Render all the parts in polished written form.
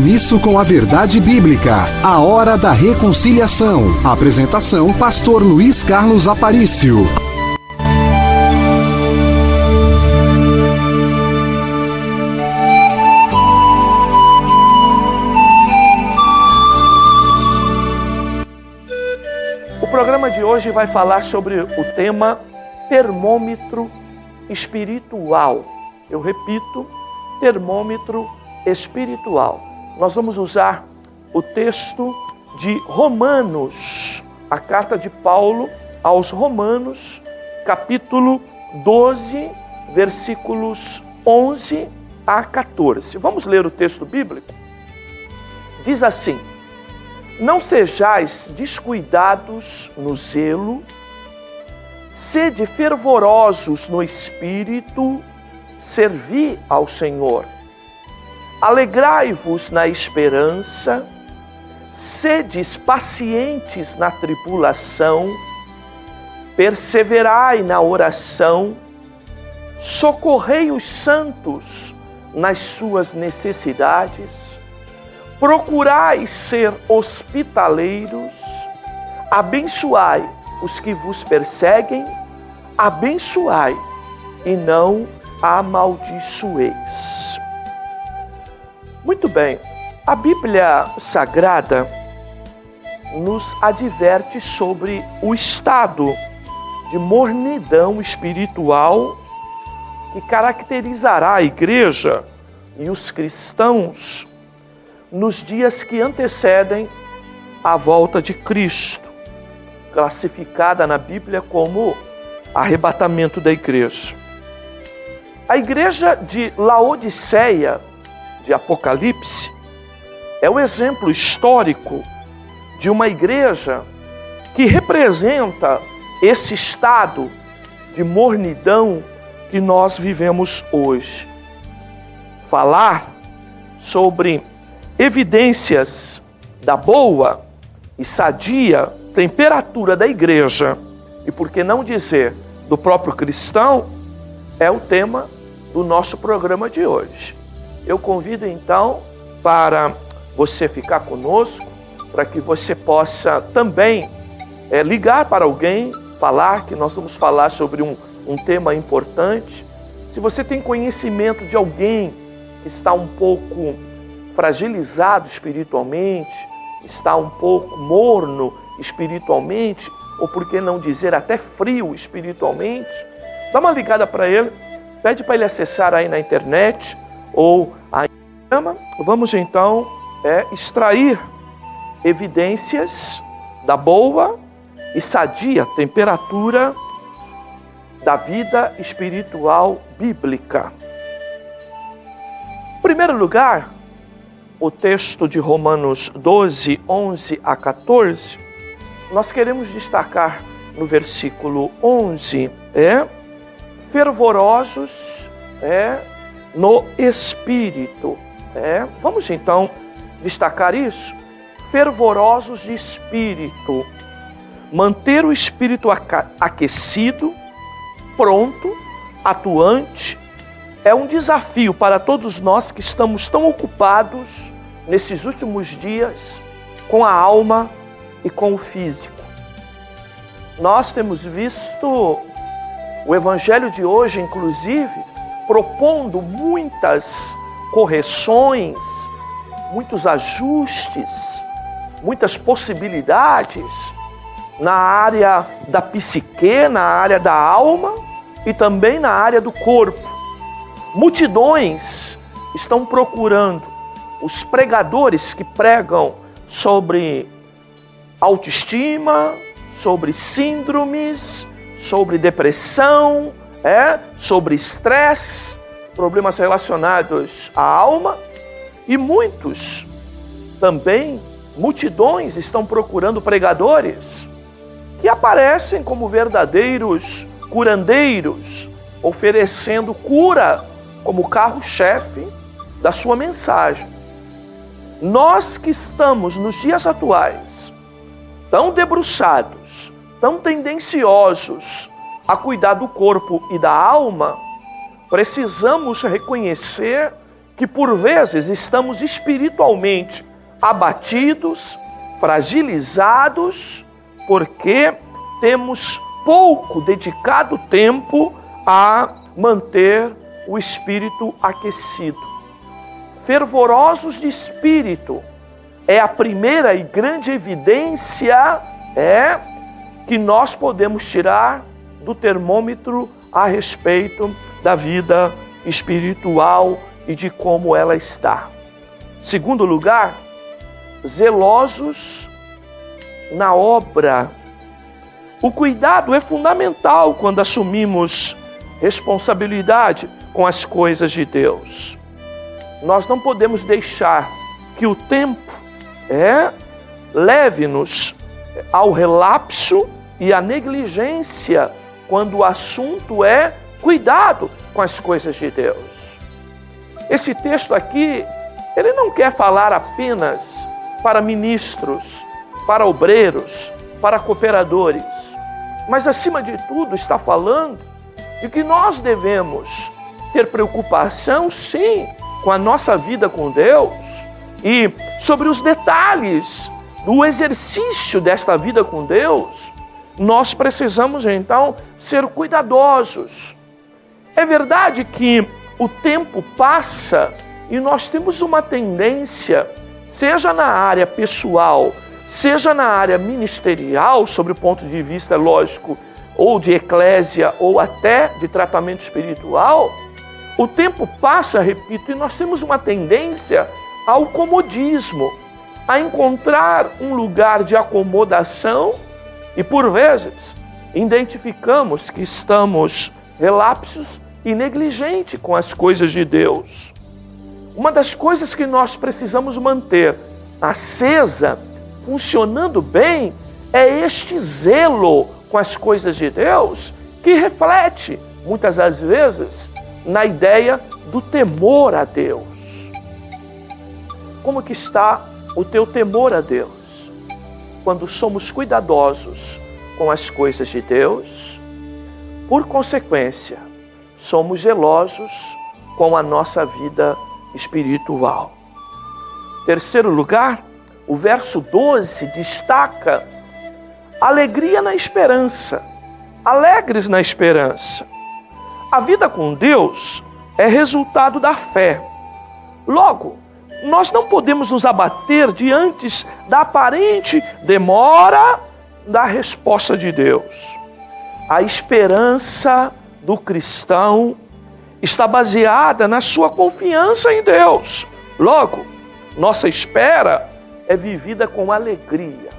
Compromisso com a verdade bíblica. A Hora da Reconciliação. Apresentação: Pastor Luiz Carlos Aparício. O programa de hoje vai falar sobre o tema termômetro espiritual. Eu repito, termômetro espiritual. Nós vamos usar o texto de Romanos, a carta de Paulo aos Romanos, capítulo 12, versículos 11 a 14. Vamos ler o texto bíblico? Diz assim: não sejais descuidados no zelo, sede fervorosos no espírito, servi ao Senhor. Alegrai-vos na esperança, sedes pacientes na tribulação, perseverai na oração, socorrei os santos nas suas necessidades, procurai ser hospitaleiros, abençoai os que vos perseguem, abençoai e não amaldiçoeis. Muito bem, a Bíblia Sagrada nos adverte sobre o estado de mornidão espiritual que caracterizará a igreja e os cristãos nos dias que antecedem a volta de Cristo, classificada na Bíblia como arrebatamento da igreja. A igreja de Laodiceia, de Apocalipse, é o exemplo histórico de uma igreja que representa esse estado de mornidão que nós vivemos hoje. Falar sobre evidências da boa e sadia temperatura da igreja, e por que não dizer do próprio cristão, é o tema do nosso programa de hoje. Eu convido então para você ficar conosco, para que você possa também ligar para alguém, falar que nós vamos falar sobre um tema importante. Se você tem conhecimento de alguém que está um pouco fragilizado espiritualmente, está um pouco morno espiritualmente, ou por que não dizer até frio espiritualmente, dá uma ligada para ele, pede para ele acessar aí na internet ou aí. Vamos então extrair evidências da boa e sadia temperatura da vida espiritual bíblica. Em primeiro lugar, o texto de Romanos 12, 11 a 14, nós queremos destacar no versículo 11, fervorosos no espírito. Vamos então destacar isso. Fervorosos de espírito. Manter o espírito aquecido, pronto, atuante, é um desafio para todos nós que estamos tão ocupados nesses últimos dias com a alma e com o físico. Nós temos visto o evangelho de hoje, inclusive, propondo muitas correções, muitos ajustes, muitas possibilidades na área da psique, na área da alma e também na área do corpo. Multidões estão procurando os pregadores que pregam sobre autoestima, sobre síndromes, sobre depressão, sobre estresse, problemas relacionados à alma, e muitos também, multidões estão procurando pregadores que aparecem como verdadeiros curandeiros, oferecendo cura como carro-chefe da sua mensagem. Nós que estamos nos dias atuais tão debruçados, tão tendenciosos a cuidar do corpo e da alma, precisamos reconhecer que por vezes estamos espiritualmente abatidos, fragilizados, porque temos pouco dedicado tempo a manter o espírito aquecido. Fervorosos de espírito é a primeira e grande evidência que nós podemos tirar do termômetro a respeito da vida espiritual e de como ela está. Segundo lugar, zelosos na obra. O cuidado é fundamental quando assumimos responsabilidade com as coisas de Deus. Nós não podemos deixar que o tempo leve-nos ao relapso e à negligência quando o assunto é cuidado com as coisas de Deus. Esse texto aqui, ele não quer falar apenas para ministros, para obreiros, para cooperadores, mas acima de tudo está falando de que nós devemos ter preocupação, sim, com a nossa vida com Deus e sobre os detalhes do exercício desta vida com Deus. Nós precisamos então ser cuidadosos. É verdade que o tempo passa e nós temos uma tendência, seja na área pessoal, seja na área ministerial, sobre o ponto de vista lógico, ou de eclésia, ou até de tratamento espiritual, o tempo passa, repito, e nós temos uma tendência ao comodismo, a encontrar um lugar de acomodação e, por vezes, identificamos que estamos relapsos e negligentes com as coisas de Deus. Uma das coisas que nós precisamos manter acesa, funcionando bem, é este zelo com as coisas de Deus, que reflete, muitas das vezes, na ideia do temor a Deus. Como que está o teu temor a Deus? Quando somos cuidadosos com as coisas de Deus, por consequência, somos zelosos com a nossa vida espiritual. Terceiro lugar, o verso 12 destaca alegria na esperança. Alegres na esperança. A vida com Deus é resultado da fé. Logo, nós não podemos nos abater diante da aparente demora da resposta de Deus. A esperança do cristão está baseada na sua confiança em Deus. Logo, nossa espera é vivida com alegria.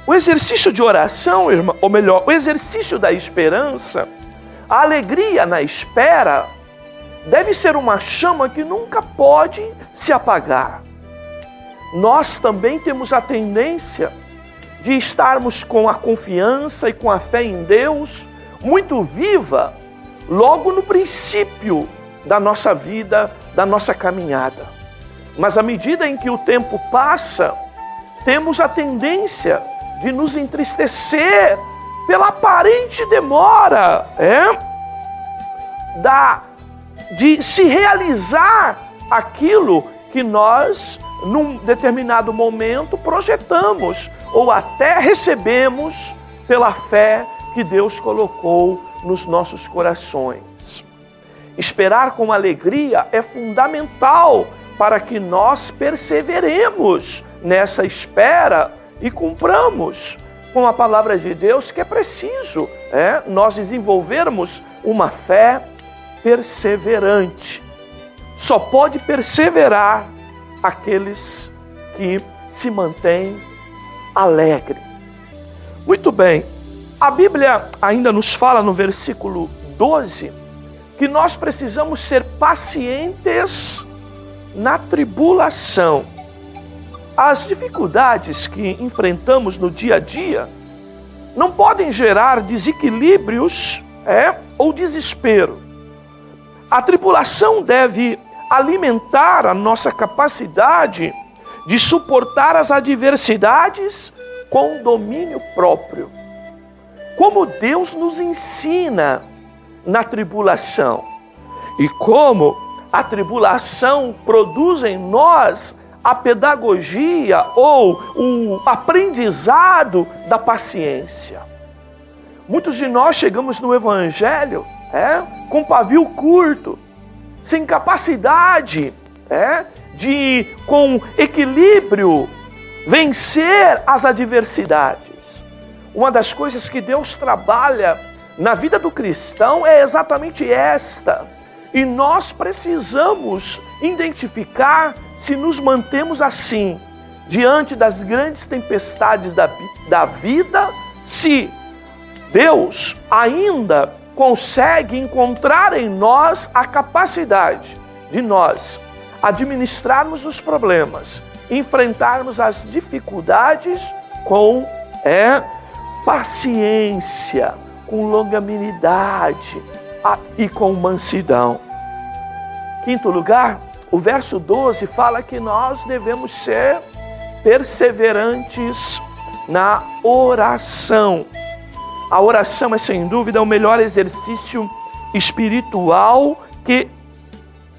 O exercício de oração, irmão, ou melhor, o exercício da esperança, a alegria na espera, deve ser uma chama que nunca pode se apagar. Nós também temos a tendência de estarmos com a confiança e com a fé em Deus muito viva, logo no princípio da nossa vida, da nossa caminhada. Mas à medida em que o tempo passa, temos a tendência de nos entristecer pela aparente demora, de se realizar aquilo que nós, num determinado momento, projetamos ou até recebemos pela fé que Deus colocou nos nossos corações. Esperar com alegria é fundamental para que nós perseveremos nessa espera e cumpramos com a palavra de Deus que é preciso nós desenvolvermos uma fé perseverante. Só pode perseverar aqueles que se mantêm alegres. Muito bem, a Bíblia ainda nos fala no versículo 12 que nós precisamos ser pacientes na tribulação. As dificuldades que enfrentamos no dia a dia não podem gerar desequilíbrios ou desespero. A tribulação deve alimentar a nossa capacidade de suportar as adversidades com domínio próprio. Como Deus nos ensina na tribulação e como a tribulação produz em nós a pedagogia ou o aprendizado da paciência. Muitos de nós chegamos no Evangelho com pavio curto, sem capacidade de, com equilíbrio, vencer as adversidades. Uma das coisas que Deus trabalha na vida do cristão é exatamente esta. E nós precisamos identificar se nos mantemos assim, diante das grandes tempestades da vida, se Deus ainda consegue encontrar em nós a capacidade de nós administrarmos os problemas, enfrentarmos as dificuldades com paciência, com longanimidade e com mansidão. Quinto lugar, o verso 12 fala que nós devemos ser perseverantes na oração. A oração é, sem dúvida, o melhor exercício espiritual que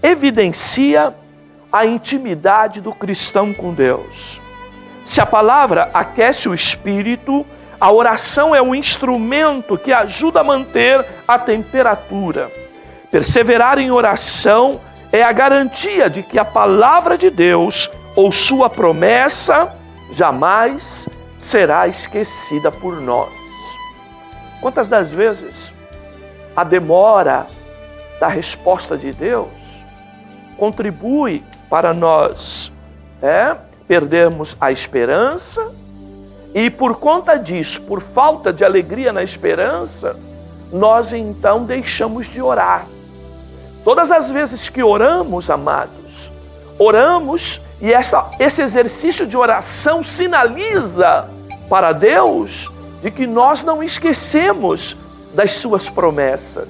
evidencia a intimidade do cristão com Deus. Se a palavra aquece o espírito, a oração é um instrumento que ajuda a manter a temperatura. Perseverar em oração é a garantia de que a palavra de Deus ou sua promessa jamais será esquecida por nós. Quantas das vezes a demora da resposta de Deus contribui para nós perdermos a esperança e, por conta disso, por falta de alegria na esperança, nós então deixamos de orar. Todas as vezes que oramos, amados, oramos e esse exercício de oração sinaliza para Deus de que nós não esquecemos das suas promessas.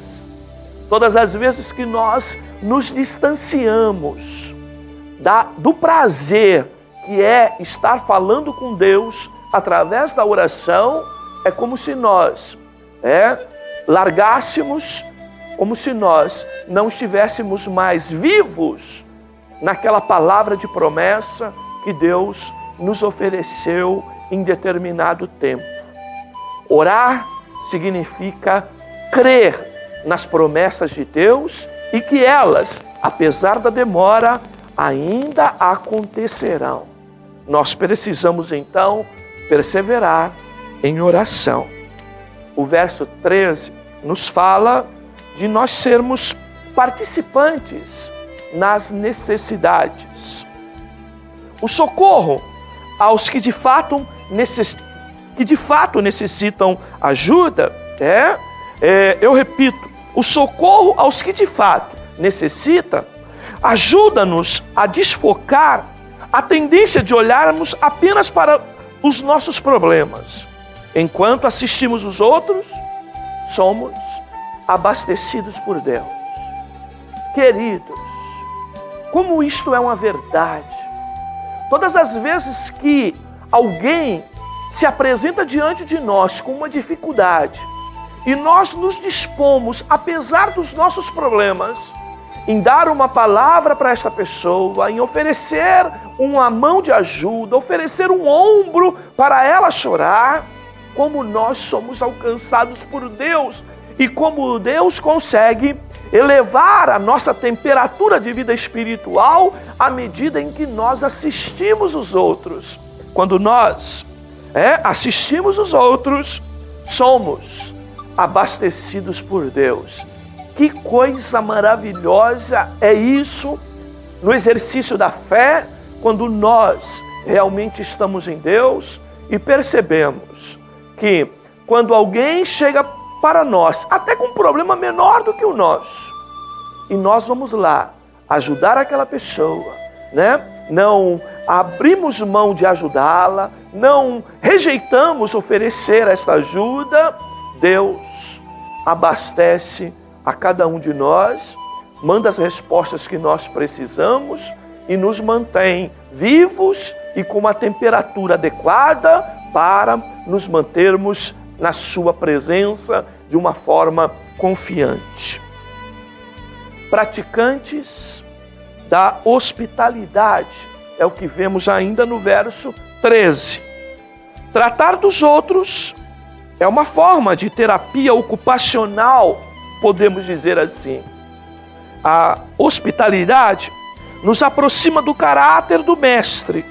Todas as vezes que nós nos distanciamos do prazer que é estar falando com Deus através da oração, é como se nós largássemos, como se nós não estivéssemos mais vivos naquela palavra de promessa que Deus nos ofereceu em determinado tempo. Orar significa crer nas promessas de Deus e que elas, apesar da demora, ainda acontecerão. Nós precisamos então perseverar em oração. O verso 13 nos fala de nós sermos participantes nas necessidades. O socorro aos que de fato necessitam ajuda eu repito, o socorro aos que de fato necessitam ajuda-nos a desfocar a tendência de olharmos apenas para os nossos problemas. Enquanto assistimos os outros, somos abastecidos por Deus. Queridos, como isto é uma verdade. Todas as vezes que alguém se apresenta diante de nós com uma dificuldade e nós nos dispomos, apesar dos nossos problemas, em dar uma palavra para esta pessoa, em oferecer uma mão de ajuda, oferecer um ombro para ela chorar, como nós somos alcançados por Deus e como Deus consegue elevar a nossa temperatura de vida espiritual à medida em que nós assistimos os outros. Quando nós assistimos os outros, somos abastecidos por Deus. Que coisa maravilhosa é isso no exercício da fé, quando nós realmente estamos em Deus e percebemos que quando alguém chega para nós, até com um problema menor do que o nosso, e nós vamos lá ajudar aquela pessoa, não abrimos mão de ajudá-la, não rejeitamos oferecer esta ajuda, Deus abastece a cada um de nós, manda as respostas que nós precisamos e nos mantém vivos e com uma temperatura adequada para nos mantermos na sua presença de uma forma confiante. Praticantes da hospitalidade. É o que vemos ainda no verso 13. Tratar dos outros é uma forma de terapia ocupacional, podemos dizer assim. A hospitalidade nos aproxima do caráter do mestre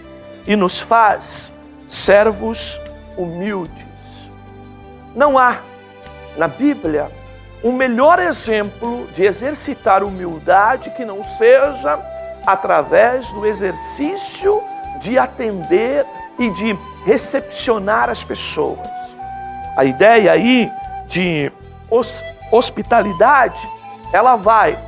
e nos faz servos humildes. Não há na Bíblia um melhor exemplo de exercitar humildade que não seja através do exercício de atender e de recepcionar as pessoas. A ideia aí de hospitalidade, ela vai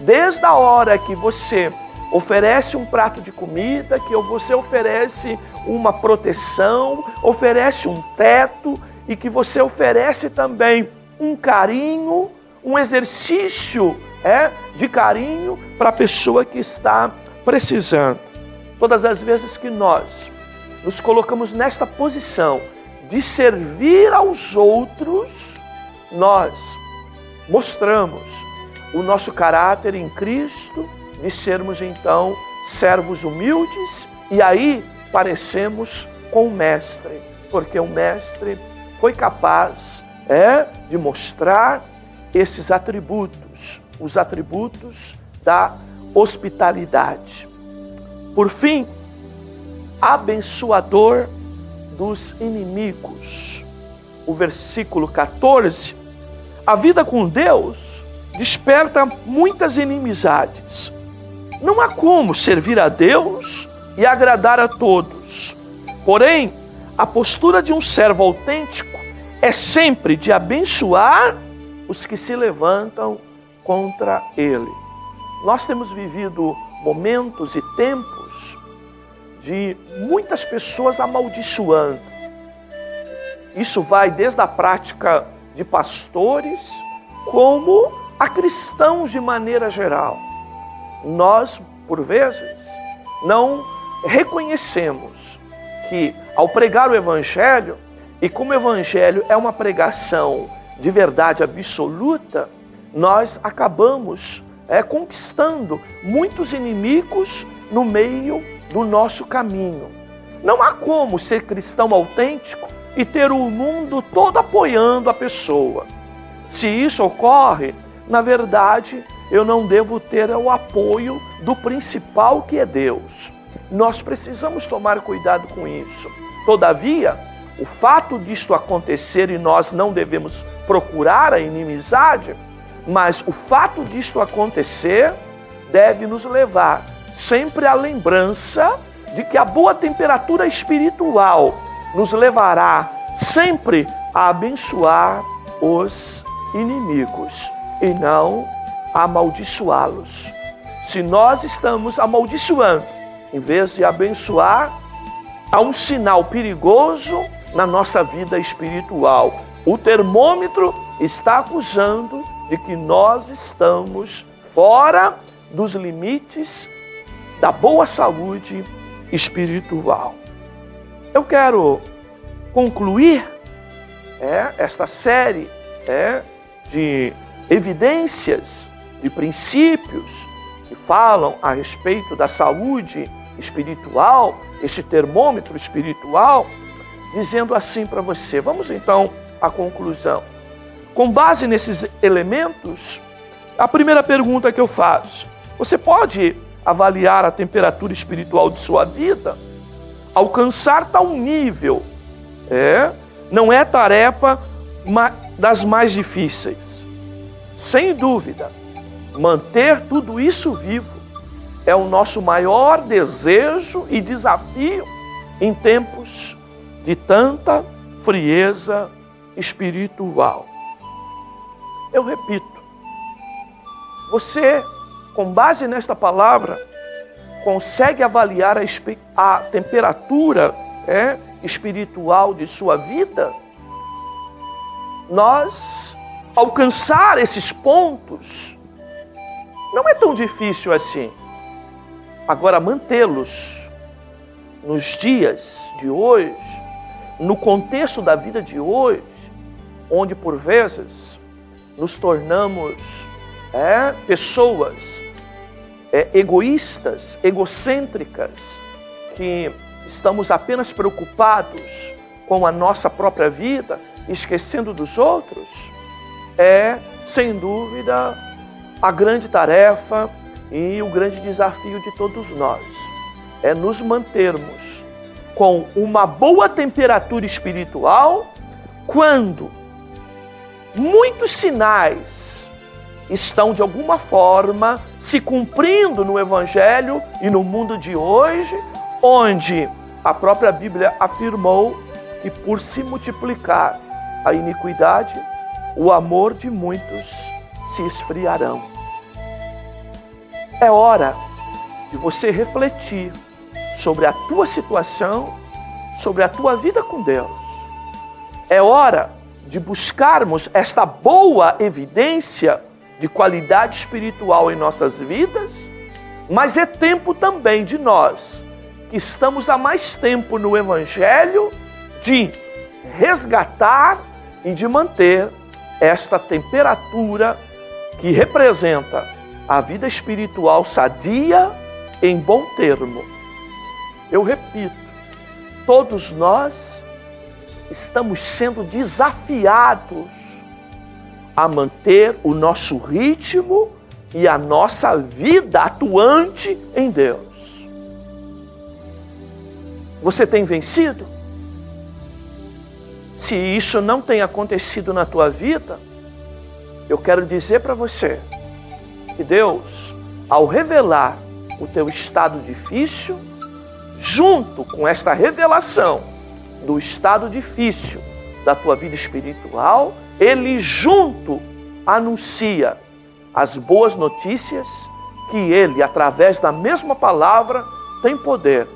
desde a hora que você oferece um prato de comida, que você oferece uma proteção, oferece um teto e que você oferece também um carinho, um exercício de carinho para a pessoa que está precisando. Todas as vezes que nós nos colocamos nesta posição de servir aos outros, nós mostramos o nosso caráter em Cristo, de sermos então servos humildes, e aí parecemos com o Mestre, porque o Mestre foi capaz de mostrar esses atributos, os atributos da hospitalidade. Por fim, abençoador dos inimigos. O versículo 14, a vida com Deus desperta muitas inimizades. Não há como servir a Deus e agradar a todos. Porém, a postura de um servo autêntico é sempre de abençoar os que se levantam contra ele. Nós temos vivido momentos e tempos de muitas pessoas amaldiçoando. Isso vai desde a prática de pastores, como a cristãos de maneira geral. Nós, por vezes, não reconhecemos que ao pregar o Evangelho, e como o Evangelho é uma pregação de verdade absoluta, nós acabamos conquistando muitos inimigos no meio do nosso caminho. Não há como ser cristão autêntico e ter o mundo todo apoiando a pessoa. Se isso ocorre, na verdade, eu não devo ter o apoio do principal, que é Deus. Nós precisamos tomar cuidado com isso. Todavia, o fato disto acontecer, e nós não devemos procurar a inimizade, mas o fato disto acontecer deve nos levar sempre à lembrança de que a boa temperatura espiritual nos levará sempre a abençoar os inimigos e não a amaldiçoá-los. Se nós estamos amaldiçoando, em vez de abençoar, há um sinal perigoso na nossa vida espiritual. O termômetro está acusando de que nós estamos fora dos limites da boa saúde espiritual. Eu quero concluir esta série de evidências, de princípios que falam a respeito da saúde espiritual, este termômetro espiritual, dizendo assim para você. Vamos então à conclusão. Com base nesses elementos, a primeira pergunta que eu faço: você pode avaliar a temperatura espiritual de sua vida? Alcançar tal nível não é tarefa das mais difíceis. Sem dúvida, manter tudo isso vivo é o nosso maior desejo e desafio em tempos de tanta frieza espiritual. Eu repito, você, com base nesta palavra, consegue avaliar a temperatura espiritual de sua vida? Nós alcançar esses pontos não é tão difícil assim. Agora, mantê-los nos dias de hoje, no contexto da vida de hoje, onde por vezes nos tornamos pessoas egoístas, egocêntricas, que estamos apenas preocupados com a nossa própria vida, esquecendo dos outros, é, sem dúvida, a grande tarefa e o grande desafio de todos nós. É nos mantermos com uma boa temperatura espiritual quando muitos sinais estão, de alguma forma, se cumprindo no Evangelho e no mundo de hoje, onde a própria Bíblia afirmou que, por se multiplicar a iniquidade, o amor de muitos se esfriarão. É hora de você refletir sobre a tua situação, sobre a tua vida com Deus. É hora de buscarmos esta boa evidência de qualidade espiritual em nossas vidas, mas é tempo também de nós, que estamos há mais tempo no Evangelho, de resgatar e de manter esta temperatura que representa a vida espiritual sadia em bom termo. Eu repito, todos nós estamos sendo desafiados a manter o nosso ritmo e a nossa vida atuante em Deus. Você tem vencido? Se isso não tem acontecido na tua vida, eu quero dizer para você que Deus, ao revelar o teu estado difícil, junto com esta revelação do estado difícil da tua vida espiritual, Ele junto anuncia as boas notícias que Ele, através da mesma palavra, tem poder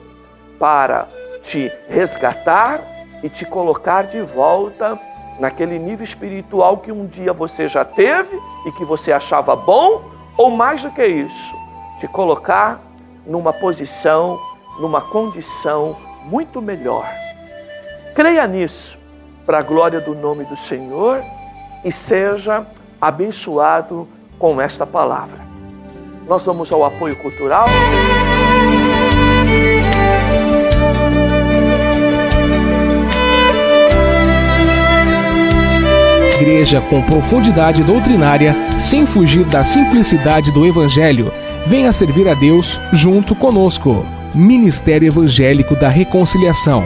para te resgatar e te colocar de volta naquele nível espiritual que um dia você já teve e que você achava bom, ou mais do que isso, te colocar numa posição, numa condição muito melhor. Creia nisso, para a glória do nome do Senhor, e seja abençoado com esta palavra. Nós vamos ao apoio cultural. Igreja com profundidade doutrinária, sem fugir da simplicidade do Evangelho. Venha servir a Deus junto conosco. Ministério Evangélico da Reconciliação.